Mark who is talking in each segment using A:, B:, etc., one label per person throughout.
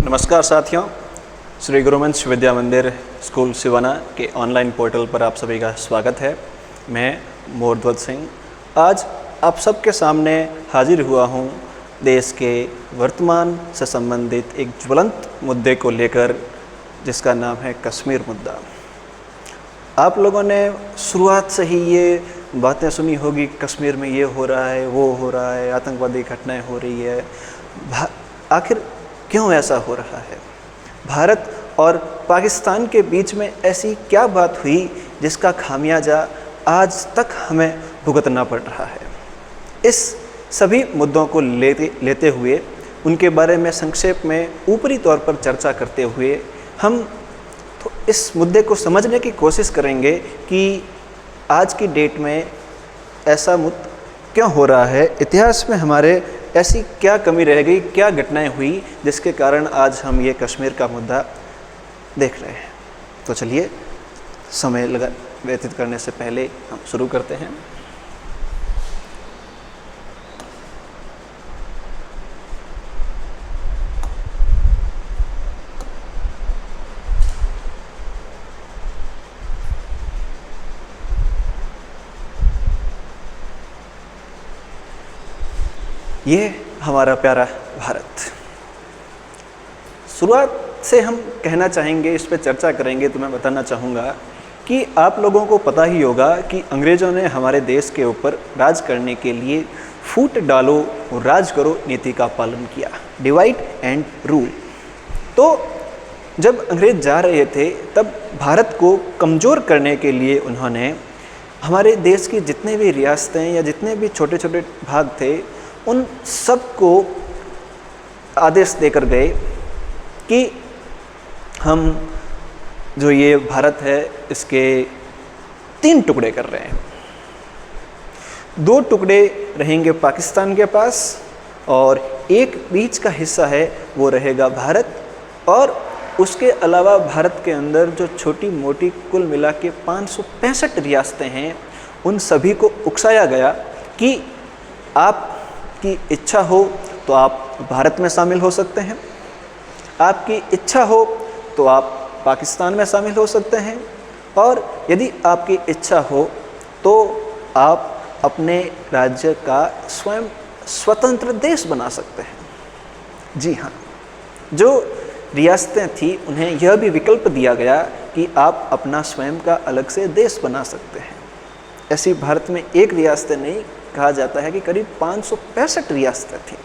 A: नमस्कार साथियों, श्री गुरुवंश विद्या मंदिर स्कूल सिवाना के ऑनलाइन पोर्टल पर आप सभी का स्वागत है। मैं मोरध्वज सिंह आज आप सबके सामने हाजिर हुआ हूँ देश के वर्तमान से संबंधित एक ज्वलंत मुद्दे को लेकर, जिसका नाम है कश्मीर मुद्दा। आप लोगों ने शुरुआत से ही ये बातें सुनी होगी, कश्मीर में ये हो रहा है, वो हो रहा है, आतंकवादी घटनाएं हो रही है। आखिर क्यों ऐसा हो रहा है? भारत और पाकिस्तान के बीच में ऐसी क्या बात हुई जिसका खामियाजा आज तक हमें भुगतना पड़ रहा है? इस सभी मुद्दों को लेते हुए उनके बारे में संक्षेप में ऊपरी तौर पर चर्चा करते हुए हम तो इस मुद्दे को समझने की कोशिश करेंगे कि आज की डेट में ऐसा क्यों हो रहा है, इतिहास में हमारे ऐसी क्या कमी रह गई, क्या घटनाएं हुई जिसके कारण आज हम ये कश्मीर का मुद्दा देख रहे हैं। तो चलिए समय व्यतीत करने से पहले हम शुरू करते हैं। ये हमारा प्यारा भारत। शुरुआत से हम कहना चाहेंगे, इस पर चर्चा करेंगे तो मैं बताना चाहूँगा कि आप लोगों को पता ही होगा कि अंग्रेज़ों ने हमारे देश के ऊपर राज करने के लिए फूट डालो और राज करो नीति का पालन किया, डिवाइड एंड रूल। तो जब अंग्रेज़ जा रहे थे तब भारत को कमज़ोर करने के लिए उन्होंने हमारे देश की जितने भी रियासतें या जितने भी छोटे छोटे भाग थे उन सब को आदेश देकर गए कि हम जो ये भारत है इसके 3 टुकड़े कर रहे हैं। 2 टुकड़े रहेंगे पाकिस्तान के पास और एक बीच का हिस्सा है वो रहेगा भारत, और उसके अलावा भारत के अंदर जो छोटी मोटी कुल मिला के 565 रियासतें हैं उन सभी को उकसाया गया कि आप की इच्छा हो तो आप भारत में शामिल हो सकते हैं, आपकी इच्छा हो तो आप पाकिस्तान में शामिल हो सकते हैं, और यदि आपकी इच्छा हो तो आप अपने राज्य का स्वयं स्वतंत्र देश बना सकते हैं। जी हाँ, जो रियासतें थी उन्हें यह भी विकल्प दिया गया कि आप अपना स्वयं का अलग से देश बना सकते हैं। ऐसी भारत में एक रियासतें नहीं, कहा जाता है कि करीब 565 रियासतें थी।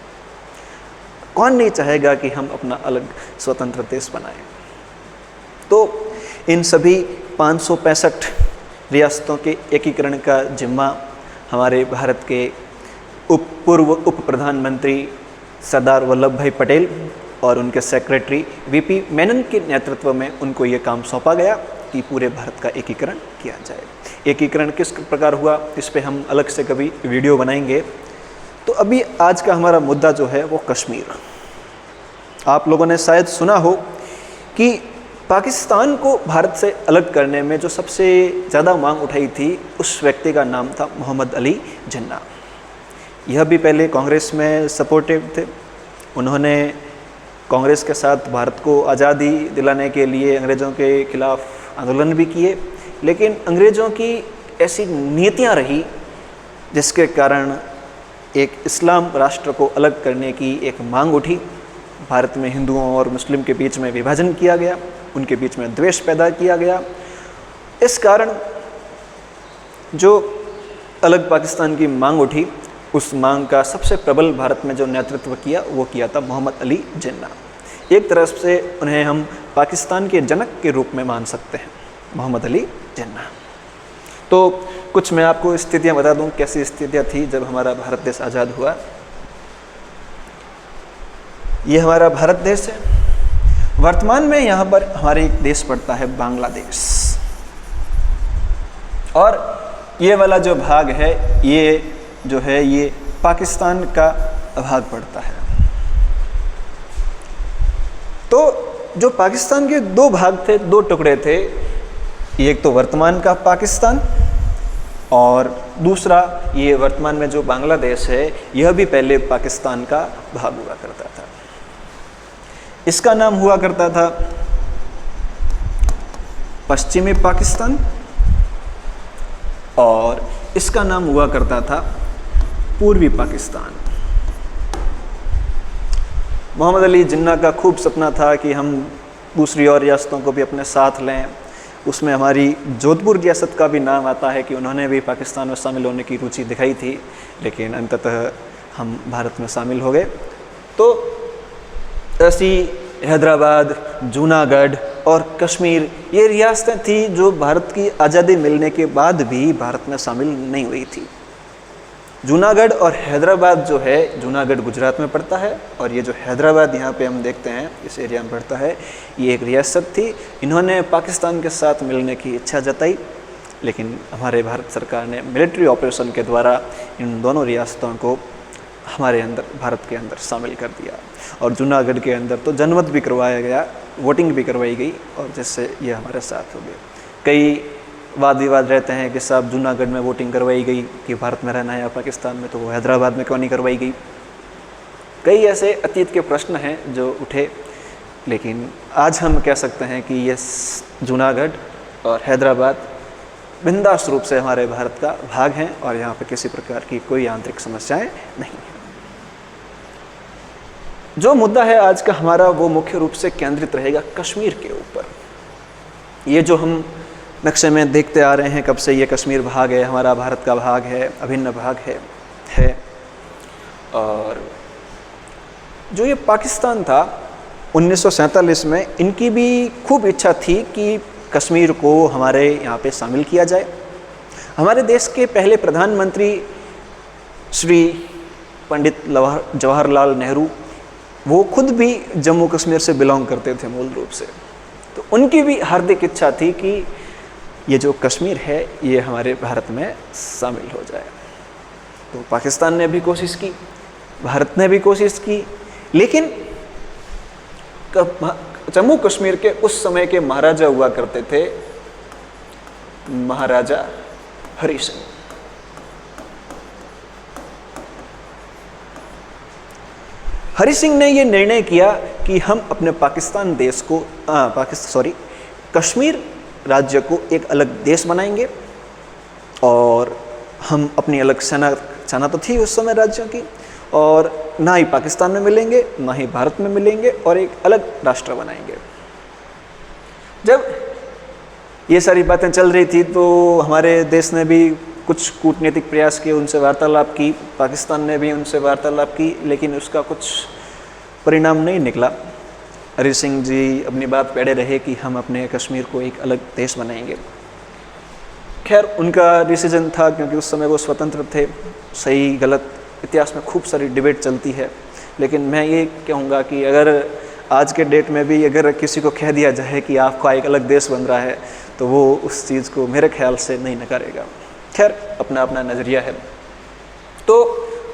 A: कौन नहीं चाहेगा कि हम अपना अलग स्वतंत्र देश बनाएं? तो इन सभी 565 रियासतों के एकीकरण का जिम्मा हमारे भारत के पूर्व उप प्रधानमंत्री सरदार वल्लभ भाई पटेल और उनके सेक्रेटरी वीपी मेनन के नेतृत्व में उनको ये काम सौंपा गया कि पूरे भारत का एकीकरण किया जाए। एकीकरण किस प्रकार हुआ इस पे हम अलग से कभी वीडियो बनाएंगे। तो अभी आज का हमारा मुद्दा जो है वो कश्मीर। आप लोगों ने शायद सुना हो कि पाकिस्तान को भारत से अलग करने में जो सबसे ज़्यादा मांग उठाई थी उस व्यक्ति का नाम था मोहम्मद अली जिन्ना। यह भी पहले कांग्रेस में सपोर्टिव थे। उन्होंने कांग्रेस के साथ भारत को आज़ादी दिलाने के लिए अंग्रेज़ों के खिलाफ आंदोलन भी किए, लेकिन अंग्रेज़ों की ऐसी नीतियाँ रही जिसके कारण एक इस्लाम राष्ट्र को अलग करने की एक मांग उठी। भारत में हिंदुओं और मुस्लिम के बीच में विभाजन किया गया, उनके बीच में द्वेष पैदा किया गया। इस कारण जो अलग पाकिस्तान की मांग उठी, उस मांग का सबसे प्रबल भारत में जो नेतृत्व किया वो किया था मोहम्मद अली जिन्ना। एक तरफ से उन्हें हम पाकिस्तान के जनक के रूप में मान सकते हैं, मोहम्मद अली जिन्ना। तो कुछ मैं आपको स्थितियां बता दूं, कैसी स्थितियां थी जब हमारा भारत देश आज़ाद हुआ। ये हमारा भारत देश है। वर्तमान में यहाँ पर हमारे एक देश पड़ता है बांग्लादेश, और ये वाला जो भाग है ये जो है ये पाकिस्तान का भाग पड़ता है। तो जो पाकिस्तान के 2 भाग थे, 2 टुकड़े थे, एक तो वर्तमान का पाकिस्तान और दूसरा ये वर्तमान में जो बांग्लादेश है, यह भी पहले पाकिस्तान का भाग हुआ करता था। इसका नाम हुआ करता था पश्चिमी पाकिस्तान और इसका नाम हुआ करता था पूर्वी पाकिस्तान। मोहम्मद अली जिन्ना का खूब सपना था कि हम दूसरी और रियासतों को भी अपने साथ लें। उसमें हमारी जोधपुर रियासत का भी नाम आता है कि उन्होंने भी पाकिस्तान में शामिल होने की रुचि दिखाई थी, लेकिन अंततः हम भारत में शामिल हो गए। तो ऐसी हैदराबाद, जूनागढ़ और कश्मीर ये रियासतें थी जो भारत की आज़ादी मिलने के बाद भी भारत में शामिल नहीं हुई थी। जूनागढ़ और हैदराबाद जो है, जूनागढ़ गुजरात में पड़ता है और ये जो हैदराबाद यहाँ पे हम देखते हैं इस एरिया में पड़ता है, ये एक रियासत थी। इन्होंने पाकिस्तान के साथ मिलने की इच्छा जताई, लेकिन हमारे भारत सरकार ने मिलिट्री ऑपरेशन के द्वारा इन दोनों रियासतों को हमारे अंदर, भारत के अंदर शामिल कर दिया। और जूनागढ़ के अंदर तो जनमत भी करवाया गया, वोटिंग भी करवाई गई और जिससे ये हमारे साथ हो गए। कई वाद विवाद रहते हैं कि साहब जूनागढ़ में वोटिंग करवाई गई कि भारत में रहना है या पाकिस्तान में, तो वो हैदराबाद में क्यों नहीं करवाई गई। कई ऐसे अतीत के प्रश्न हैं जो उठे, लेकिन आज हम कह सकते हैं कि ये जूनागढ़ और हैदराबाद बिंदास रूप से हमारे भारत का भाग हैं और यहाँ पर किसी प्रकार की कोई आंतरिक समस्याएं नहीं हैं। जो मुद्दा है आज का हमारा, वो मुख्य रूप से केंद्रित रहेगा कश्मीर के ऊपर। ये जो हम नक्शे में देखते आ रहे हैं कब से, ये कश्मीर भाग है, हमारा भारत का भाग है, अभिन्न भाग है। और जो ये पाकिस्तान था 1947 में, इनकी भी खूब इच्छा थी कि कश्मीर को हमारे यहाँ पे शामिल किया जाए। हमारे देश के पहले प्रधानमंत्री श्री पंडित जवाहरलाल नेहरू, वो खुद भी जम्मू कश्मीर से बिलोंग करते थे मूल रूप से, तो उनकी भी हार्दिक इच्छा थी कि ये जो कश्मीर है ये हमारे भारत में शामिल हो जाए। तो पाकिस्तान ने भी कोशिश की, भारत ने भी कोशिश की, लेकिन जम्मू कश्मीर के उस समय के महाराजा हुआ करते थे महाराजा हरि सिंह। हरि सिंह ने ये निर्णय किया कि हम अपने पाकिस्तान देश को कश्मीर राज्य को एक अलग देश बनाएंगे और हम अपनी अलग सेना तो थी उस समय राज्यों की, और ना ही पाकिस्तान में मिलेंगे ना ही भारत में मिलेंगे और एक अलग राष्ट्र बनाएंगे। जब ये सारी बातें चल रही थी तो हमारे देश ने भी कुछ कूटनीतिक प्रयास किए, उनसे वार्तालाप की, पाकिस्तान ने भी उनसे वार्तालाप की, लेकिन उसका कुछ परिणाम नहीं निकला। हरि सिंह जी अपनी बात पे अड़े रहे कि हम अपने कश्मीर को एक अलग देश बनाएंगे। खैर उनका डिसीजन था, क्योंकि उस समय वो स्वतंत्र थे। सही गलत इतिहास में खूब सारी डिबेट चलती है, लेकिन मैं ये कहूँगा कि अगर आज के डेट में भी अगर किसी को कह दिया जाए कि आपका एक अलग देश बन रहा है, तो वो उस चीज़ को मेरे ख्याल से नहीं नकारेगा। खैर अपना अपना नज़रिया है। तो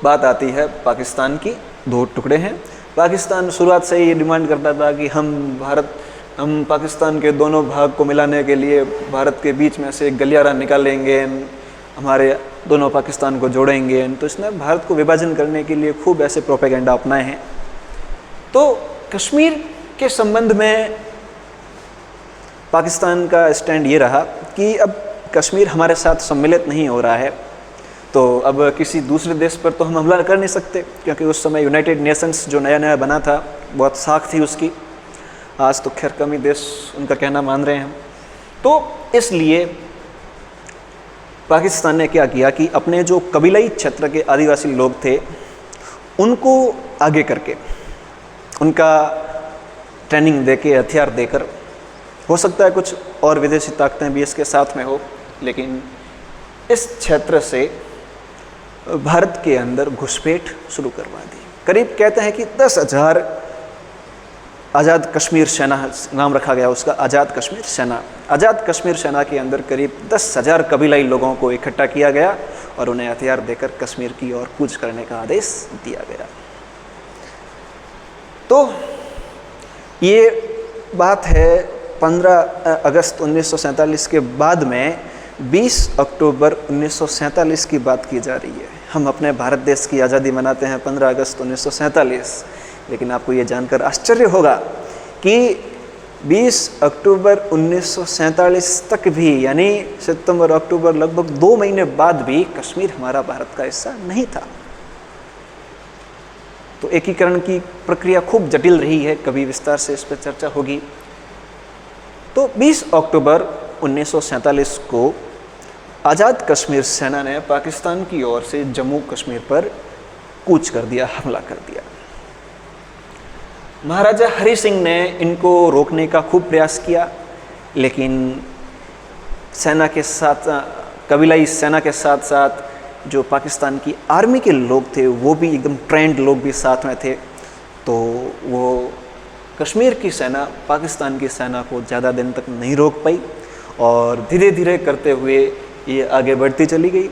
A: बात आती है पाकिस्तान की। दो टुकड़े हैं। पाकिस्तान शुरुआत से ही ये डिमांड करता था कि हम पाकिस्तान के दोनों भाग को मिलाने के लिए भारत के बीच में से एक गलियारा निकालेंगे, हमारे दोनों पाकिस्तान को जोड़ेंगे। तो इसने भारत को विभाजन करने के लिए खूब ऐसे प्रोपेगेंडा अपनाए हैं। तो कश्मीर के संबंध में पाकिस्तान का स्टैंड ये रहा कि अब कश्मीर हमारे साथ सम्मिलित नहीं हो रहा है, तो अब किसी दूसरे देश पर तो हम हमला कर नहीं सकते, क्योंकि उस समय यूनाइटेड नेशंस जो नया नया बना था बहुत साख थी उसकी। आज तो खैर कम ही देश उनका कहना मान रहे हैं। तो इसलिए पाकिस्तान ने क्या किया कि अपने जो कबीलाई क्षेत्र के आदिवासी लोग थे उनको आगे करके, उनका ट्रेनिंग देके, हथियार देकर, हो सकता है कुछ और विदेशी ताकतें भी इसके साथ में हो, लेकिन इस क्षेत्र से भारत के अंदर घुसपैठ शुरू करवा दी। करीब कहते हैं कि 10,000 आज़ाद कश्मीर सेना नाम रखा गया उसका, आज़ाद कश्मीर सेना। आज़ाद कश्मीर सेना के अंदर करीब 10,000 कबीलाई लोगों को इकट्ठा किया गया और उन्हें हथियार देकर कश्मीर की ओर कूच करने का आदेश दिया गया। तो ये बात है 15 अगस्त 1947 के बाद में 20 अक्टूबर 1947 की बात की जा रही है। हम अपने भारत देश की आज़ादी मनाते हैं 15 अगस्त 1947, लेकिन आपको ये जानकर आश्चर्य होगा कि 20 अक्टूबर 1947 तक भी, यानी सितंबर अक्टूबर लगभग 2 महीने बाद भी कश्मीर हमारा भारत का हिस्सा नहीं था। तो एकीकरण की प्रक्रिया खूब जटिल रही है, कभी विस्तार से इस पर चर्चा होगी। तो 20 अक्टूबर 1947 को आज़ाद कश्मीर सेना ने पाकिस्तान की ओर से जम्मू कश्मीर पर कूच कर दिया, हमला कर दिया। महाराजा हरि सिंह ने इनको रोकने का खूब प्रयास किया, लेकिन सेना के साथ, कबीलाई सेना के साथ साथ जो पाकिस्तान की आर्मी के लोग थे वो भी एकदम ट्रेंड लोग भी साथ में थे। तो वो कश्मीर की सेना पाकिस्तान की सेना को ज़्यादा दिन तक नहीं रोक पाई और धीरे धीरे करते हुए ये आगे बढ़ती चली गई।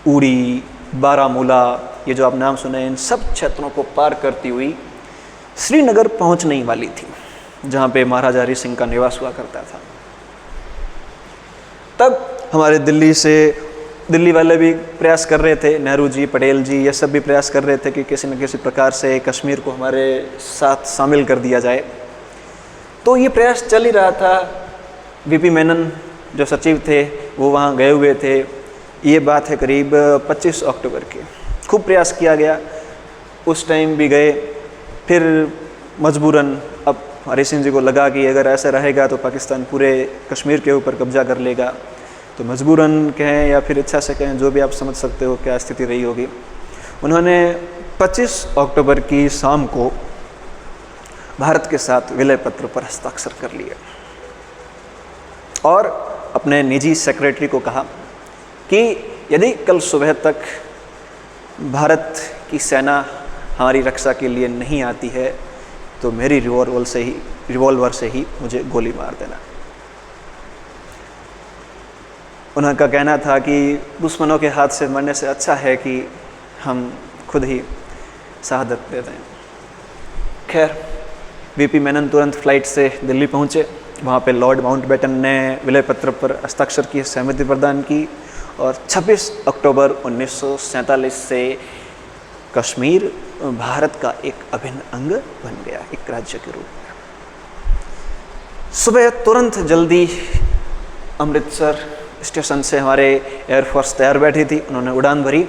A: उड़ी, बारामूला, ये जो आप नाम सुने, इन सब क्षेत्रों को पार करती हुई श्रीनगर पहुंचने ही वाली थी, जहाँ पे महाराजा हरि सिंह का निवास हुआ करता था। तब हमारे दिल्ली वाले भी प्रयास कर रहे थे, नेहरू जी, पटेल जी, ये सब भी प्रयास कर रहे थे कि किसी न किसी प्रकार से कश्मीर को हमारे साथ शामिल कर दिया जाए। तो ये प्रयास चल ही रहा था। वीपी मेनन जो सचिव थे वो वहाँ गए हुए थे। ये बात है करीब 25 अक्टूबर की। खूब प्रयास किया गया, उस टाइम भी गए। फिर मजबूरन अब हरि सिंह जी को लगा कि अगर ऐसा रहेगा तो पाकिस्तान पूरे कश्मीर के ऊपर कब्जा कर लेगा। तो मजबूरन कहें या फिर इच्छा से कहें, जो भी आप समझ सकते हो क्या स्थिति रही होगी, उन्होंने 25 अक्टूबर की शाम को भारत के साथ विलय पत्र पर हस्ताक्षर कर लिए और अपने निजी सेक्रेटरी को कहा कि यदि कल सुबह तक भारत की सेना हमारी रक्षा के लिए नहीं आती है तो मेरी रिवॉल्वर से ही मुझे गोली मार देना। उनका कहना था कि दुश्मनों के हाथ से मरने से अच्छा है कि हम खुद ही शहादत दे दें। खैर, वीपी मेनन तुरंत फ्लाइट से दिल्ली पहुँचे। वहाँ पे लॉर्ड माउंटबेटन ने विलय पत्र पर हस्ताक्षर की, सहमति प्रदान की और 26 अक्टूबर 1947 से कश्मीर भारत का एक अभिन्न अंग बन गया, एक राज्य के रूप में। सुबह तुरंत जल्दी अमृतसर स्टेशन से हमारे एयरफोर्स तैयार बैठी थी। उन्होंने उड़ान भरी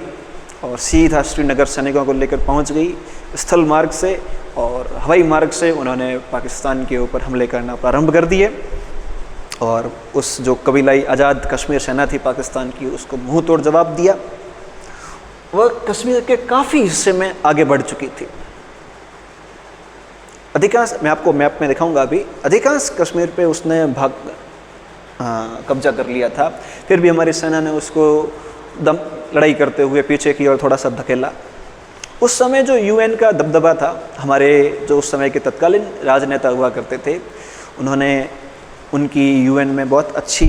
A: और सीधा श्रीनगर सैनिकों को लेकर पहुंच गई। स्थल मार्ग से और हवाई मार्ग से उन्होंने पाकिस्तान के ऊपर हमले करना प्रारंभ कर दिए और उस जो कबीलाई आज़ाद कश्मीर सेना थी पाकिस्तान की, उसको मुंह तोड़ जवाब दिया। वह कश्मीर के काफ़ी हिस्से में आगे बढ़ चुकी थी। अधिकांश, मैं आपको मैप में दिखाऊंगा अभी, अधिकांश कश्मीर पे उसने कब्जा कर लिया था। फिर भी हमारी सेना ने उसको लड़ाई करते हुए पीछे की ओर थोड़ा सा धकेला। उस समय जो यूएन का दबदबा था, हमारे जो उस समय के तत्कालीन राजनेता हुआ करते थे, उन्होंने उनकी यूएन में बहुत अच्छी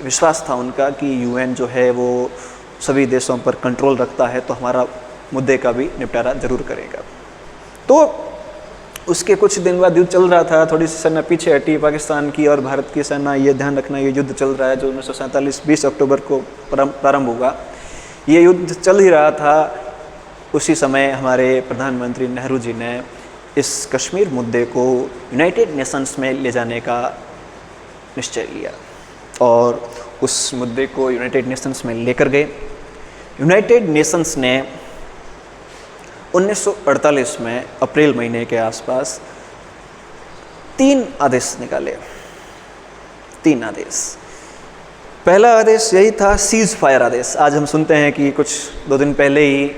A: विश्वास था उनका कि यूएन जो है वो सभी देशों पर कंट्रोल रखता है तो हमारा मुद्दे का भी निपटारा जरूर करेगा। तो उसके कुछ दिन बाद युद्ध चल रहा था। थोड़ी सी सेना पीछे हटी पाकिस्तान की और भारत की सेना, ये ध्यान रखना ये युद्ध चल रहा है जो 1947 20 अक्टूबर को प्रारंभ हुआ। ये युद्ध चल ही रहा था। उसी समय हमारे प्रधानमंत्री नेहरू जी ने इस कश्मीर मुद्दे को यूनाइटेड नेशंस में ले जाने का निश्चय लिया और उस मुद्दे को यूनाइटेड नेशंस में लेकर गए। यूनाइटेड नेशंस ने 1948 में अप्रैल महीने के आसपास 3 आदेश निकाले। 3 आदेश। पहला आदेश यही था, सीज फायर आदेश। आज हम सुनते हैं कि कुछ 2 दिन पहले ही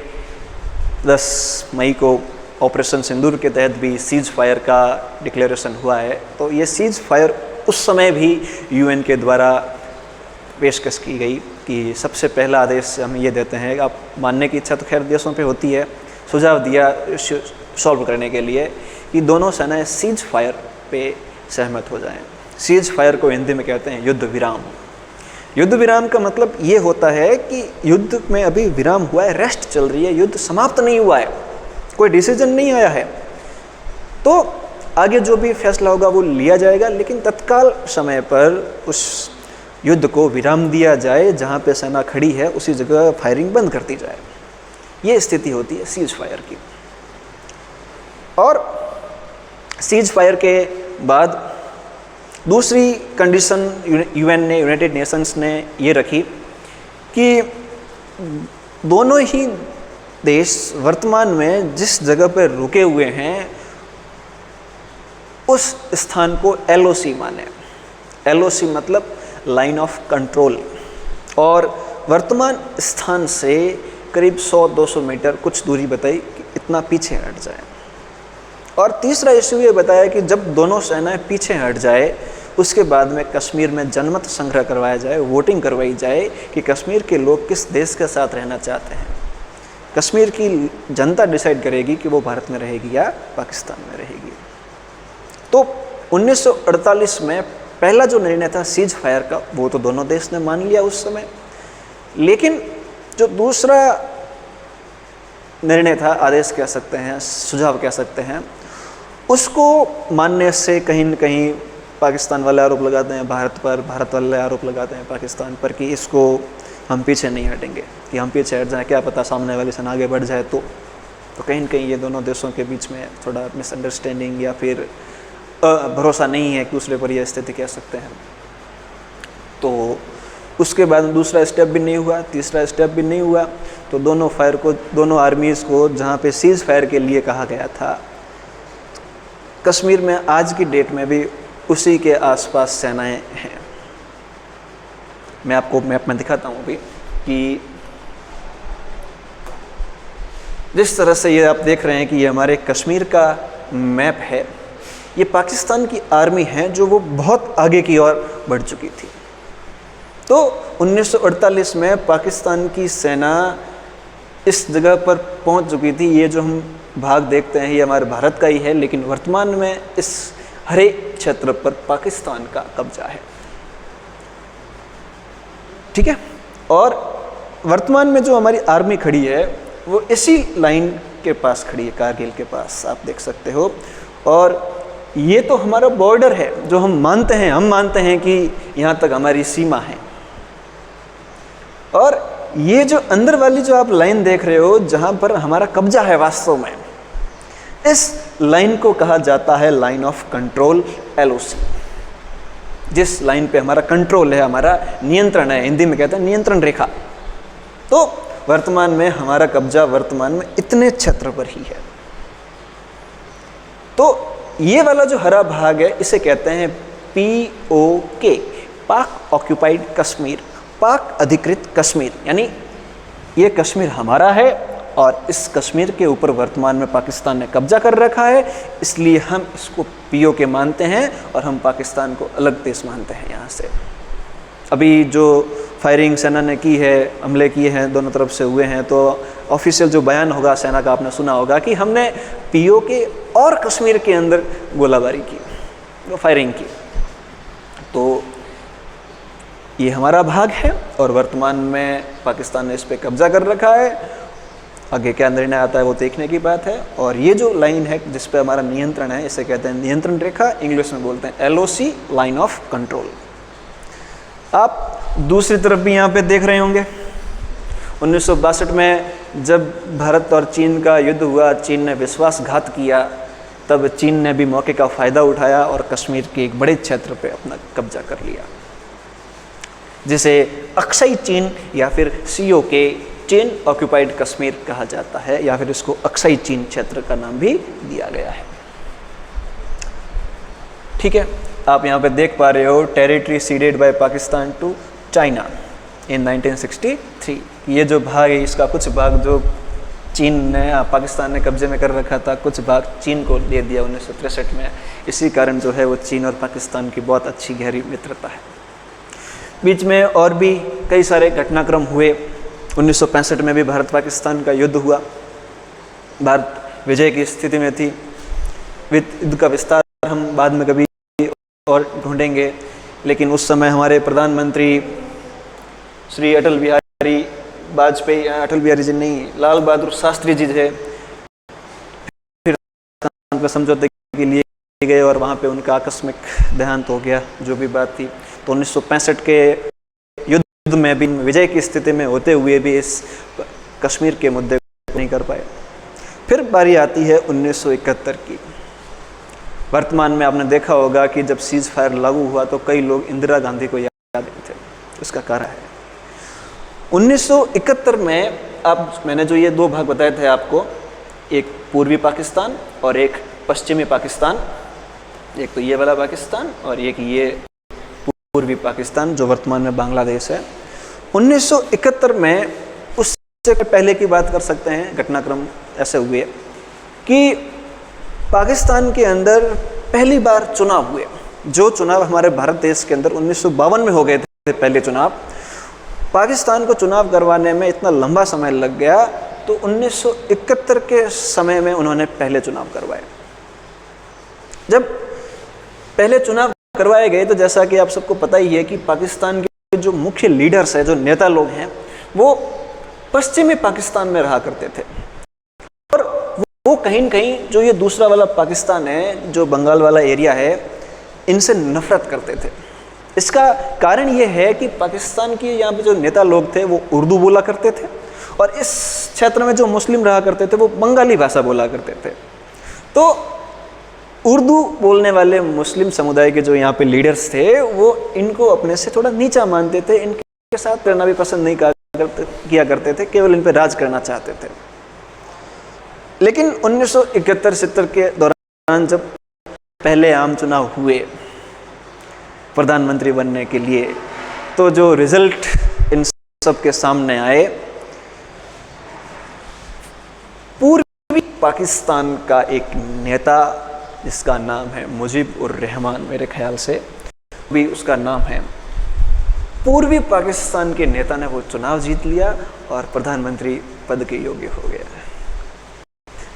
A: 10 मई को ऑपरेशन सिंदूर के तहत भी सीज फायर का डिक्लेरेशन हुआ है। तो ये सीज फायर उस समय भी यूएन के द्वारा पेशकश की गई कि सबसे पहला आदेश हम ये देते हैं। आप मानने की इच्छा तो खैर देशों पे होती है। सुझाव दिया सॉल्व करने के लिए कि दोनों सेनाएं सीज फायर पे सहमत हो जाएं। सीज फायर को हिंदी में कहते हैं युद्ध विराम। युद्ध विराम का मतलब ये होता है कि युद्ध में अभी विराम हुआ है, रेस्ट चल रही है, युद्ध समाप्त नहीं हुआ है, कोई डिसीजन नहीं आया है। तो आगे जो भी फैसला होगा वो लिया जाएगा, लेकिन तत्काल समय पर उस युद्ध को विराम दिया जाए। जहाँ पे सेना खड़ी है उसी जगह फायरिंग बंद कर दी जाए। ये स्थिति होती है सीज फायर की। और सीज फायर के बाद दूसरी कंडीशन यूएन ने, यूनाइटेड नेशंस ने ये रखी कि दोनों ही देश वर्तमान में जिस जगह पर रुके हुए हैं उस स्थान को LOC माने। LOC मतलब लाइन ऑफ कंट्रोल, और वर्तमान स्थान से करीब 100-200 मीटर कुछ दूरी बताई कि इतना पीछे हट जाए। और तीसरा इशू ये बताया कि जब दोनों सेनाएं पीछे हट जाए उसके बाद में कश्मीर में जनमत संग्रह करवाया जाए, वोटिंग करवाई जाए कि कश्मीर के लोग किस देश के साथ रहना चाहते हैं। कश्मीर की जनता डिसाइड करेगी कि वो भारत में रहेगी या पाकिस्तान में रहेगी। तो 1948 में पहला जो निर्णय था सीज फायर का, वो तो दोनों देश ने मान लिया उस समय, लेकिन जो दूसरा निर्णय था, आदेश कह सकते हैं, सुझाव कह सकते हैं, उसको मानने से कहीं न कहीं पाकिस्तान वाले आरोप लगाते हैं भारत पर, भारत वाले आरोप लगाते हैं पाकिस्तान पर कि इसको हम पीछे नहीं हटेंगे, कि हम पीछे हट जाएं, क्या पता सामने वाली सेना आगे बढ़ जाए। तो कहीं न कहीं ये दोनों देशों के बीच में थोड़ा मिसअंडरस्टैंडिंग या फिर भरोसा नहीं है कि दूसरे पर यह स्थिति कह सकते हैं। तो उसके बाद दूसरा स्टेप भी नहीं हुआ, तीसरा स्टेप भी नहीं हुआ, तो दोनों आर्मीज़ को जहाँ पे सीज फायर के लिए कहा गया था, कश्मीर में आज की डेट में भी उसी के आसपास सेनाएं हैं। मैं आपको मैप में दिखाता हूँ अभी कि जिस तरह से ये आप देख रहे हैं कि ये हमारे कश्मीर का मैप है, ये पाकिस्तान की आर्मी है जो वो बहुत आगे की ओर बढ़ चुकी थी। तो 1948 में पाकिस्तान की सेना इस जगह पर पहुंच चुकी थी। ये जो हम भाग देखते हैं ये हमारे भारत का ही है, लेकिन वर्तमान में इस हरे क्षेत्र पर पाकिस्तान का कब्जा है। ठीक है, और वर्तमान में जो हमारी आर्मी खड़ी है वो इसी लाइन के पास खड़ी है, कारगिल के पास, आप देख सकते हो। और ये तो हमारा बॉर्डर है जो हम मानते हैं कि यहाँ तक हमारी सीमा है। और ये जो अंदर वाली जो आप लाइन देख रहे हो जहाँ पर हमारा कब्जा है वास्तव में, इस लाइन को कहा जाता है लाइन ऑफ कंट्रोल, LOC। जिस लाइन पे हमारा कंट्रोल है, हमारा नियंत्रण है, हिंदी में कहते हैं नियंत्रण रेखा। तो वर्तमान में हमारा कब्जा वर्तमान में इतने क्षेत्र पर ही है। तो ये वाला जो हरा भाग है इसे कहते हैं POK, पाक ऑक्यूपाइड कश्मीर, पाक अधिकृत कश्मीर, यानी ये कश्मीर हमारा है और इस कश्मीर के ऊपर वर्तमान में पाकिस्तान ने कब्जा कर रखा है, इसलिए हम इसको POK मानते हैं और हम पाकिस्तान को अलग देश मानते हैं। यहाँ से अभी जो फायरिंग सेना ने की है, हमले किए हैं, दोनों तरफ से हुए हैं, तो ऑफिशियल जो बयान होगा सेना का आपने सुना होगा कि हमने POK और कश्मीर के अंदर गोलाबारी की, वो फायरिंग की। तो ये हमारा भाग है और वर्तमान में पाकिस्तान ने इस पर कब्जा कर रखा है। आगे क्या निर्णय आता है वो देखने की बात है। और ये जो लाइन है जिस पे हमारा नियंत्रण है इसे कहते हैं नियंत्रण रेखा, इंग्लिश में बोलते हैं LOC, लाइन ऑफ कंट्रोल। आप दूसरी तरफ भी यहाँ पे देख रहे होंगे 1962 में जब भारत और चीन का युद्ध हुआ, चीन ने विश्वासघात किया, तब चीन ने भी मौके का फ़ायदा उठाया और कश्मीर के एक बड़े क्षेत्र पे अपना कब्जा कर लिया, जिसे अक्साई चीन या फिर COK, चीन ऑक्यूपाइड कश्मीर कहा जाता है, या फिर इसको अक्साई चीन क्षेत्र का नाम भी दिया गया है। ठीक है, आप यहाँ पे देख पा रहे हो territory ceded by Pakistan to China in 1963। ये जो भाग है इसका कुछ भाग जो चीन ने, पाकिस्तान ने कब्जे में कर रखा था, कुछ भाग चीन को दे दिया 1963 में। इसी कारण जो है वो चीन और पाकिस्तान की बहुत अच्छी गहरी मित्रता है। बीच में और भी कई सारे घटनाक्रम हुए। 1965 में भी भारत पाकिस्तान का युद्ध हुआ, भारत विजय की स्थिति में थी। युद्ध का विस्तार हम बाद में कभी और ढूंढेंगे, लेकिन उस समय हमारे प्रधानमंत्री श्री अटल बिहारी वाजपेयी, अटल बिहारी जी नहीं, लाल बहादुर शास्त्री जी थे, फिर समझौते के लिए गए और वहाँ पे उनका आकस्मिक देहांत हो गया, जो भी बात थी। तो 1965 के युद्ध में भी विजय की स्थिति में होते हुए भी इस कश्मीर के मुद्दे को नहीं कर पाए। फिर बारी आती है 1971 की। वर्तमान में आपने देखा होगा कि जब सीज फायर लागू हुआ तो कई लोग इंदिरा गांधी को याद थे। इसका कारण है 1971 में, अब मैंने जो ये दो भाग बताए थे आपको, एक पूर्वी पाकिस्तान और एक पश्चिमी पाकिस्तान, एक तो ये वाला पाकिस्तान और एक ये पूर्वी पाकिस्तान जो वर्तमान में बांग्लादेश है। 1971 में, उससे पहले की बात कर सकते हैं, घटनाक्रम ऐसे हुए कि पाकिस्तान के अंदर पहली बार चुनाव हुए। जो चुनाव हमारे भारत देश के अंदर 1952 में हो गए थे पहले चुनाव, पाकिस्तान को चुनाव करवाने में इतना लंबा समय लग गया, तो 1971 के समय में उन्होंने पहले चुनाव करवाए। जब पहले चुनाव करवाए गए तो जैसा कि आप सबको पता ही है कि पाकिस्तान के जो मुख्य लीडर्स हैं, जो नेता लोग हैं, वो पश्चिमी पाकिस्तान में रहा करते थे और वो कहीं न कहीं जो ये दूसरा वाला पाकिस्तान है, जो बंगाल वाला एरिया है, इनसे नफरत करते थे। इसका कारण ये है कि पाकिस्तान के यहाँ पे जो नेता लोग थे वो उर्दू बोला करते थे और इस क्षेत्र में जो मुस्लिम रहा करते थे वो बंगाली भाषा बोला करते थे। तो उर्दू बोलने वाले मुस्लिम समुदाय के जो यहाँ पे लीडर्स थे वो इनको अपने से थोड़ा नीचा मानते थे, इनके साथ रहना भी पसंद नहीं किया करते थे, केवल इन पे राज करना चाहते थे। लेकिन 1971-72 के दौरान जब पहले आम चुनाव हुए प्रधानमंत्री बनने के लिए, तो जो रिजल्ट इन सब के सामने आए, पूर्वी पाकिस्तान का एक नेता जिसका नाम है मुजीब उर रहमान, मेरे ख्याल से भी उसका नाम है, पूर्वी पाकिस्तान के नेता ने वो चुनाव जीत लिया और प्रधानमंत्री पद के योग्य हो गया।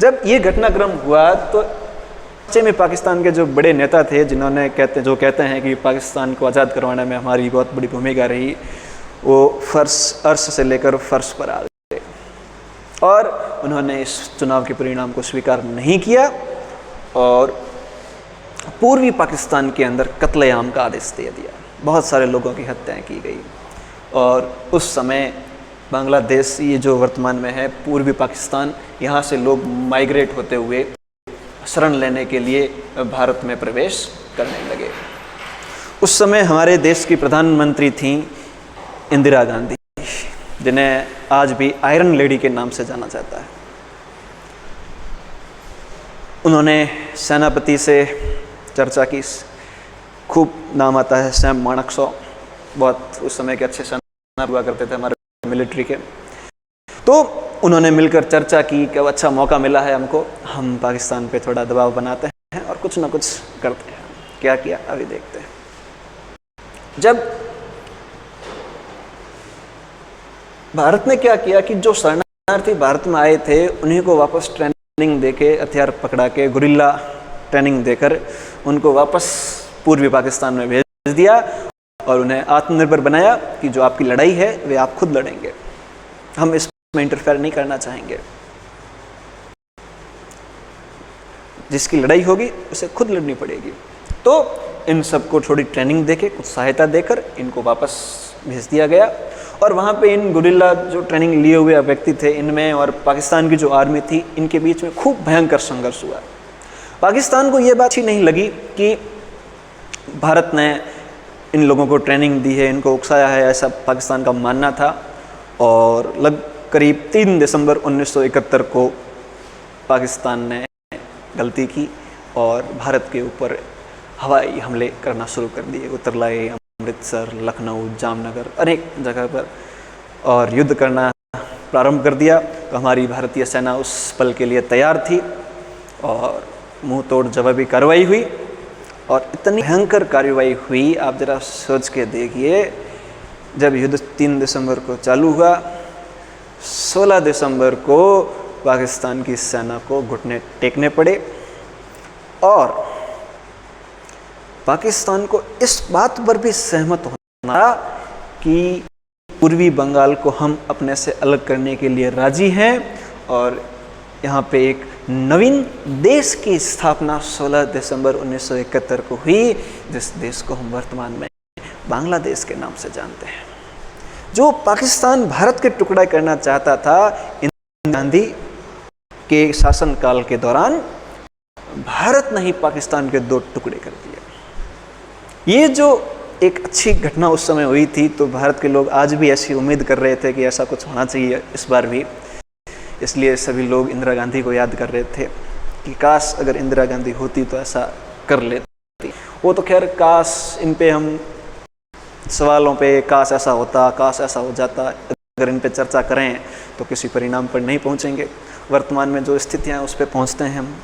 A: जब ये घटनाक्रम हुआ तो पश्चिमी पाकिस्तान के जो बड़े नेता थे, जिन्होंने कहते हैं कि पाकिस्तान को आज़ाद करवाने में हमारी बहुत बड़ी भूमिका रही, वो अर्श से लेकर फर्श पर आ गए और उन्होंने इस चुनाव के परिणाम को स्वीकार नहीं किया और पूर्वी पाकिस्तान के अंदर कत्लेआम का आदेश दे दिया। बहुत सारे लोगों की हत्याएं की गई और उस समय बांग्लादेश, ये जो वर्तमान में है पूर्वी पाकिस्तान, यहाँ से लोग माइग्रेट होते हुए शरण लेने के लिए भारत में प्रवेश करने लगे। उस समय हमारे देश की प्रधानमंत्री थी इंदिरा गांधी, जिन्हें आज भी आयरन लेडी के नाम से जाना जाता है। उन्होंने सेनापति से चर्चा की, खूब नाम आता है सैम मानेकशॉ, बहुत उस समय के अच्छे सेनापति हुआ करते थे हमारे मिलिट्री के। तो उन्होंने मिलकर चर्चा की कि अच्छा मौका मिला है हमको, हम पाकिस्तान पे थोड़ा दबाव बनाते हैं और कुछ ना कुछ करते हैं। क्या किया अभी देखते हैं। जब भारत ने क्या किया कि जो शरणार्थी भारत में आए थे उन्हीं को वापस ट्रेनिंग देके, हथियार पकड़ा के, गुरिल्ला ट्रेनिंग देकर उनको वापस पूर्वी पाकिस्तान में भेज दिया और उन्हें आत्मनिर्भर बनाया कि जो आपकी लड़ाई है वे आप खुद लड़ेंगे, हम इसमें इंटरफेयर नहीं करना चाहेंगे। जिसकी लड़ाई होगी उसे खुद लड़नी पड़ेगी। तो इन सबको थोड़ी ट्रेनिंग देके, कुछ सहायता देकर इनको वापस भेज दिया गया और वहाँ पे इन गुरिल्ला जो ट्रेनिंग लिए हुए व्यक्ति थे, इनमें और पाकिस्तान की जो आर्मी थी, इनके बीच में खूब भयंकर संघर्ष हुआ। पाकिस्तान को ये बात ही नहीं लगी कि भारत ने इन लोगों को ट्रेनिंग दी है, इनको उकसाया है, ऐसा पाकिस्तान का मानना था। और करीब 3 दिसंबर 1971 को पाकिस्तान ने गलती की और भारत के ऊपर हवाई हमले करना शुरू कर दिए। उत्तरलाई, अमृतसर, लखनऊ, जामनगर, अनेक जगह पर, और युद्ध करना प्रारंभ कर दिया। तो हमारी भारतीय सेना उस पल के लिए तैयार थी और मुंह तोड़ जवाबी कार्रवाई हुई। और इतनी भयंकर कार्रवाई हुई, आप ज़रा सोच के देखिए, जब युद्ध 3 दिसंबर को चालू हुआ, 16 दिसंबर को पाकिस्तान की सेना को घुटने टेकने पड़े और पाकिस्तान को इस बात पर भी सहमत होना था कि पूर्वी बंगाल को हम अपने से अलग करने के लिए राजी हैं और यहाँ पे एक नवीन देश की स्थापना 16 दिसंबर 1971 को हुई, जिस देश को हम वर्तमान में बांग्लादेश के नाम से जानते हैं। जो पाकिस्तान भारत के टुकड़ा करना चाहता था, इंदिरा गांधी के शासनकाल के दौरान भारत ने ही पाकिस्तान के 2 टुकड़े कर दिए। ये जो एक अच्छी घटना उस समय हुई थी, तो भारत के लोग आज भी ऐसी उम्मीद कर रहे थे कि ऐसा कुछ होना चाहिए इस बार भी। इसलिए सभी लोग इंदिरा गांधी को याद कर रहे थे कि काश अगर इंदिरा गांधी होती तो ऐसा कर लेती। वो तो खैर काश, इन पे हम सवालों पे काश ऐसा होता, काश ऐसा हो जाता, अगर इन पे चर्चा करें तो किसी परिणाम पर नहीं पहुंचेंगे। वर्तमान में जो स्थितियां उस पर पहुंचते हैं हम।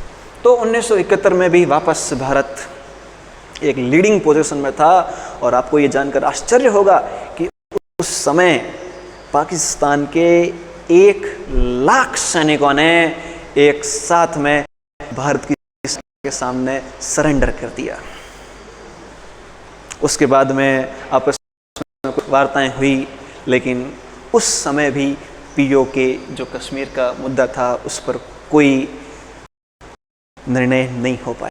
A: तो 1971 में भी वापस भारत एक लीडिंग पोजीशन में था। और आपको ये जानकर आश्चर्य होगा कि उस समय पाकिस्तान के 1 लाख सैनिकों ने एक साथ में भारत के सामने सरेंडर कर दिया। उसके बाद में आपस में कुछ वार्ताएं हुई, लेकिन उस समय भी पीओके जो कश्मीर का मुद्दा था उस पर कोई निर्णय नहीं हो पाया।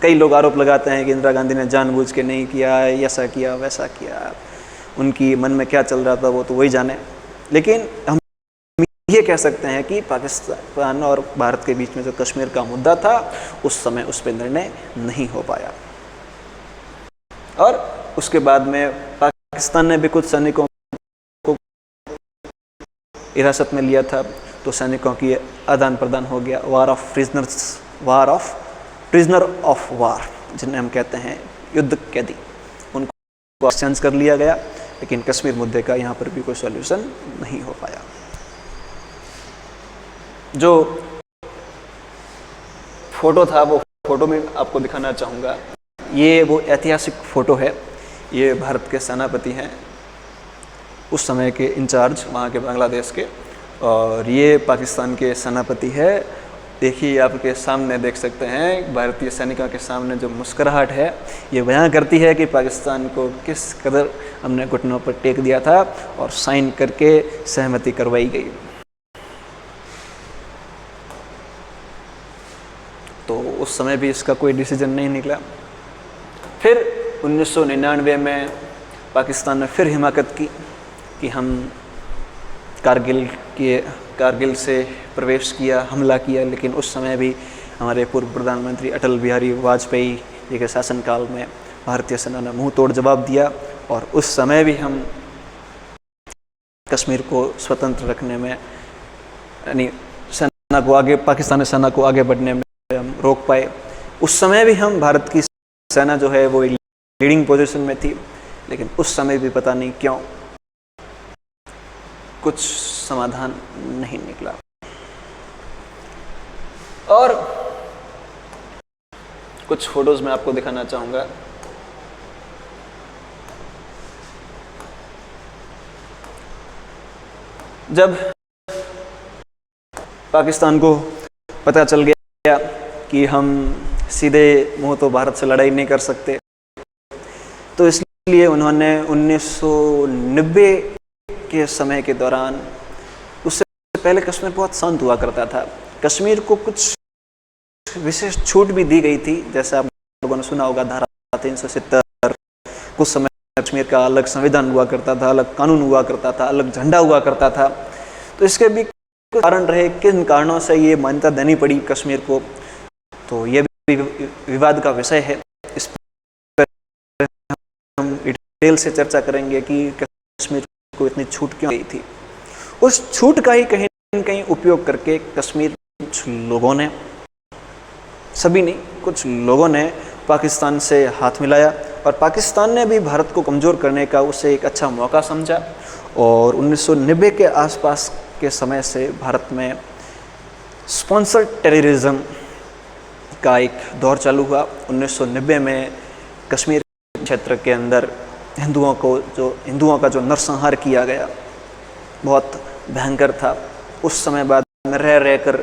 A: कई लोग आरोप लगाते हैं कि इंदिरा गांधी ने जानबूझ के नहीं किया, ऐसा किया वैसा किया, उनकी मन में क्या चल रहा था वो तो वही जाने। लेकिन हम ये कह सकते हैं कि पाकिस्तान और भारत के बीच में जो कश्मीर का मुद्दा था उस समय उस पर निर्णय नहीं हो पाया। और उसके बाद में पाकिस्तान ने भी कुछ सैनिकों को हिरासत में लिया था, तो सैनिकों की आदान प्रदान हो गया। War of prisoner of war, जिन्हें हम कहते हैं युद्ध कैदी, उनको एक्सचेंज कर लिया गया। लेकिन कश्मीर मुद्दे का यहाँ पर भी कोई सॉल्यूशन नहीं हो पाया। जो फोटो था वो फोटो में आपको दिखाना चाहूँगा। ये वो ऐतिहासिक फ़ोटो है। ये भारत के सेनापति हैं, उस समय के इंचार्ज वहाँ के बांग्लादेश के, और ये पाकिस्तान के सेनापति है। देखिए, आपके सामने देख सकते हैं भारतीय सैनिकों के सामने जो मुस्कुराहट है, ये बयां करती है कि पाकिस्तान को किस कदर हमने घुटनों पर टेक दिया था और साइन करके सहमति करवाई गई। तो उस समय भी इसका कोई डिसीजन नहीं निकला। फिर 1999 में पाकिस्तान ने फिर हिमाकत की कि हम कारगिल से प्रवेश किया, हमला किया। लेकिन उस समय भी हमारे पूर्व प्रधानमंत्री अटल बिहारी वाजपेयी जी के शासनकाल में भारतीय सेना ने मुंह तोड़ जवाब दिया, और उस समय भी हम कश्मीर को स्वतंत्र रखने में, यानी सेना को आगे, पाकिस्तानी सेना को आगे बढ़ने में हम रोक पाए। उस समय भी हम, भारत की सेना जो है वो लीडिंग पोजीशन में थी, लेकिन उस समय भी पता नहीं क्यों कुछ समाधान नहीं निकला। और कुछ फोटोज मैं आपको दिखाना चाहूंगा। जब पाकिस्तान को पता चल गया कि हम सीधे मुंह तो भारत से लड़ाई नहीं कर सकते, तो इसलिए उन्होंने 1990 के समय के दौरान, उससे पहले कश्मीर बहुत शांत हुआ करता था, कश्मीर को कुछ विशेष छूट भी दी गई थी। जैसे आप लोगों ने सुना होगा धारा 370, कुछ समय कश्मीर का अलग संविधान हुआ करता था, अलग कानून हुआ करता था, अलग झंडा हुआ करता था। तो इसके भी कुछ कारण रहे, किन कारणों से ये मान्यता देनी पड़ी कश्मीर को, तो ये भी विवाद का विषय है। इस पर हम डिटेल से चर्चा करेंगे कि कश्मीर को इतनी छूट क्यों गई थी। उस छूट का ही कहीं न कहीं उपयोग करके कश्मीर कुछ लोगों ने, सभी नहीं, कुछ लोगों ने पाकिस्तान से हाथ मिलाया, और पाकिस्तान ने भी भारत को कमज़ोर करने का उसे एक अच्छा मौका समझा। और 1990 के आसपास के समय से भारत में स्पॉन्सर्ड टेररिज्म का एक दौर चालू हुआ। 1990 में कश्मीर क्षेत्र के अंदर हिंदुओं का जो नरसंहार किया गया बहुत भयंकर था। उस समय बाद में रह कर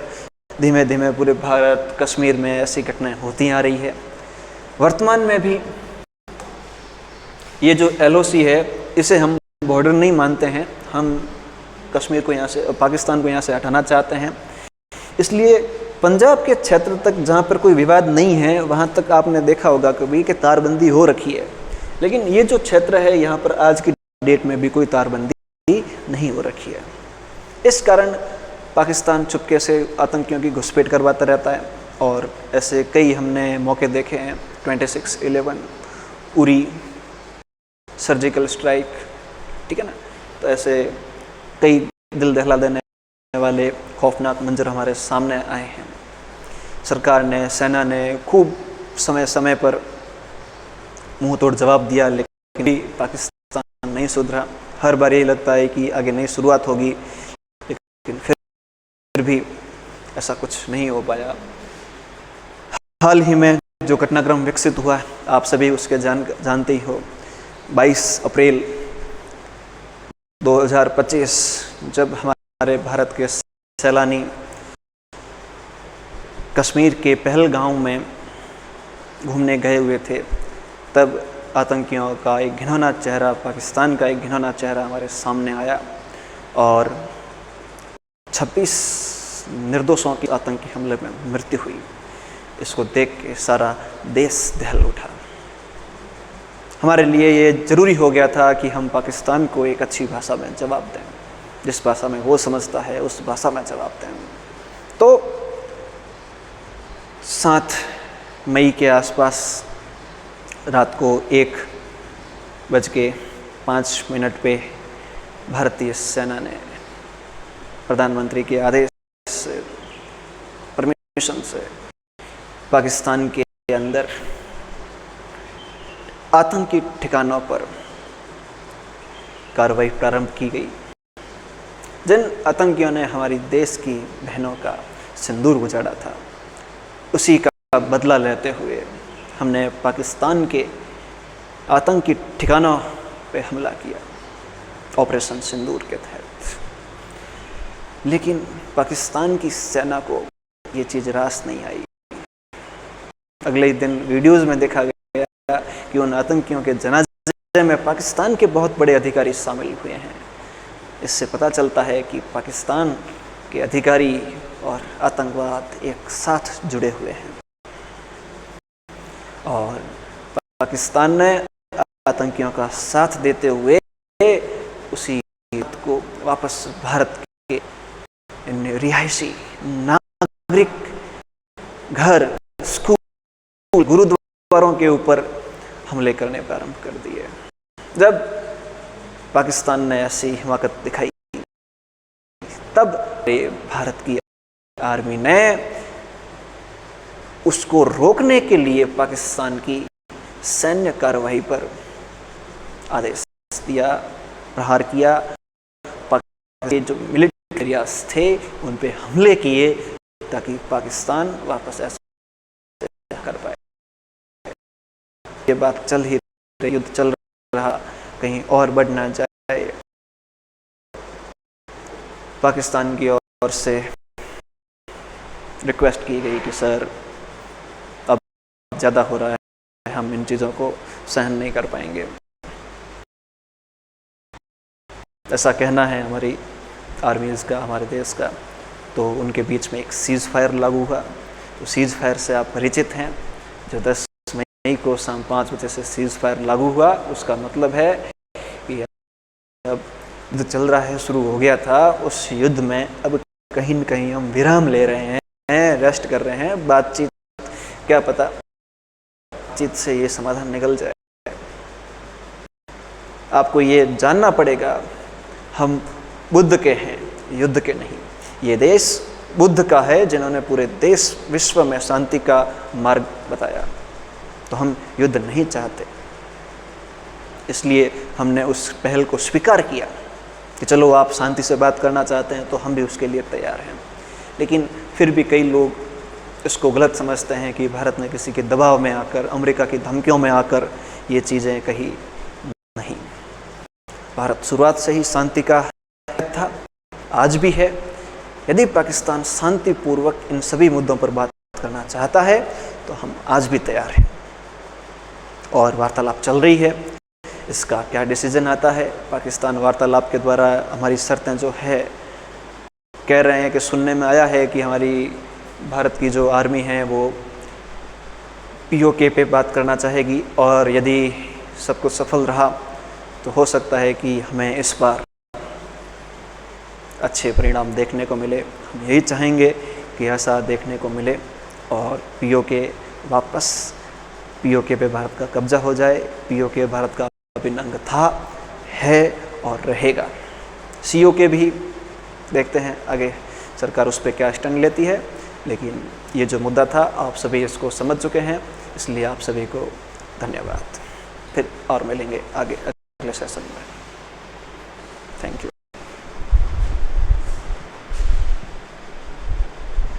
A: धीमे धीमे पूरे भारत, कश्मीर में ऐसी घटनाएं होती आ रही है। वर्तमान में भी ये जो LOC है, इसे हम बॉर्डर नहीं मानते हैं, हम कश्मीर को यहाँ से, पाकिस्तान को यहाँ से हटाना चाहते हैं। इसलिए पंजाब के क्षेत्र तक जहाँ पर कोई विवाद नहीं है, वहाँ तक आपने देखा होगा कभी कि तारबंदी हो रखी है। लेकिन ये जो क्षेत्र है, यहाँ पर आज की डेट में भी कोई तारबंदी नहीं हो रखी है। इस कारण पाकिस्तान चुपके से आतंकियों की घुसपैठ करवाता रहता है और ऐसे कई हमने मौके देखे हैं, 26/11, उरी, सर्जिकल स्ट्राइक, ठीक है ना। तो ऐसे कई दिल दहला देने वाले खौफनाक मंजर हमारे सामने आए हैं। सरकार ने, सेना ने खूब समय समय पर मुंह तोड़ जवाब दिया, लेकिन भी पाकिस्तान नहीं सुधरा। हर बार यही लगता है कि आगे नई शुरुआत होगी, लेकिन फिर भी ऐसा कुछ नहीं हो पाया। हाल ही में जो घटनाक्रम विकसित हुआ, आप सभी उसके जानते ही हो। 22 अप्रैल 2025 जब हमारे भारत के सैलानी कश्मीर के पहलगाम में घूमने गए हुए थे, तब आतंकियों का एक घिनौना चेहरा, पाकिस्तान का एक घिनौना चेहरा हमारे सामने आया और 26 निर्दोषों की आतंकी हमले में मृत्यु हुई। इसको देख के सारा देश दहल उठा। हमारे लिए ये ज़रूरी हो गया था कि हम पाकिस्तान को एक अच्छी भाषा में जवाब दें, जिस भाषा में वो समझता है उस भाषा में जवाब दें। तो 7 मई के आसपास रात को 1:05 पे भारतीय सेना ने प्रधानमंत्री के आदेश से, परमिशन से, पाकिस्तान के अंदर आतंकी ठिकानों पर कार्रवाई प्रारंभ की गई। जिन आतंकियों ने हमारी देश की बहनों का सिंदूर उजाड़ा था, उसी का बदला लेते हुए हमने पाकिस्तान के आतंकी ठिकानों पे हमला किया ऑपरेशन सिंदूर के तहत। लेकिन पाकिस्तान की सेना को ये चीज़ रास नहीं आई। अगले ही दिन वीडियोस में देखा गया कि उन आतंकियों के जनाजे में पाकिस्तान के बहुत बड़े अधिकारी शामिल हुए हैं। इससे पता चलता है कि पाकिस्तान के अधिकारी और आतंकवाद एक साथ जुड़े हुए हैं और पाकिस्तान ने आतंकियों का साथ देते हुए उसी को वापस भारत के रिहायशी, नागरिक, घर, स्कूल, गुरुद्वारों के ऊपर हमले करने प्रारंभ कर दिए। जब पाकिस्तान ने ऐसी हिमाकत दिखाई, तब भारत की आर्मी ने उसको रोकने के लिए पाकिस्तान की सैन्य कार्रवाई पर आदेश दिया, प्रहार किया। पाकिस्तान जो मिलिट्री एरियाज थे उन पे हमले किए ताकि पाकिस्तान वापस ऐसा कर पाए। ये बात चल ही रही, युद्ध चल रहा, कहीं और बढ़ ना जाए। पाकिस्तान की ओर से रिक्वेस्ट की गई कि सर अब ज़्यादा हो रहा है, हम इन चीज़ों को सहन नहीं कर पाएंगे। ऐसा कहना है हमारी आर्मीज़ का, हमारे देश का। तो उनके बीच में एक सीज़ फायर लागू हुआ। तो सीज़ फायर से आप परिचित हैं, जो 10 मई को शाम 5 बजे से सीज़ फायर लागू हुआ। उसका मतलब है कि अब युद्ध चल रहा है, शुरू हो गया था, उस युद्ध में अब कहीं न कहीं हम विराम ले रहे हैं, रेस्ट कर रहे हैं। बातचीत, क्या पता बातचीत से ये समाधान निकल जाए। आपको ये जानना पड़ेगा, हम बुद्ध के हैं, युद्ध के नहीं। ये देश बुद्ध का है, जिन्होंने पूरे देश विश्व में शांति का मार्ग बताया। तो हम युद्ध नहीं चाहते, इसलिए हमने उस पहल को स्वीकार किया कि चलो आप शांति से बात करना चाहते हैं तो हम भी उसके लिए तैयार हैं। लेकिन फिर भी कई लोग इसको गलत समझते हैं कि भारत ने किसी के दबाव में आकर, अमेरिका की धमकियों में आकर ये चीज़ें कही। नहीं, भारत शुरुआत से ही शांति का था, आज भी है। यदि पाकिस्तान शांतिपूर्वक इन सभी मुद्दों पर बात करना चाहता है तो हम आज भी तैयार हैं और वार्तालाप चल रही है। इसका क्या डिसीजन आता है, पाकिस्तान वार्तालाप के द्वारा हमारी शर्तें जो है, कह रहे हैं कि सुनने में आया है कि हमारी भारत की जो आर्मी है वो POK पे बात करना चाहेगी और यदि सब कुछ सफल रहा तो हो सकता है कि हमें इस बार अच्छे परिणाम देखने को मिले। हम यही चाहेंगे कि ऐसा देखने को मिले और पीओके वापस पीओके पे भारत का कब्जा हो जाए। पीओके भारत का अभिन्न अंग था, है और रहेगा। सीओके भी देखते हैं आगे सरकार उस पर क्या स्टैंड लेती है, लेकिन ये जो मुद्दा था आप सभी इसको समझ चुके हैं, इसलिए आप सभी को धन्यवाद। फिर और मिलेंगे आगे अगले सेशन में। Thank you.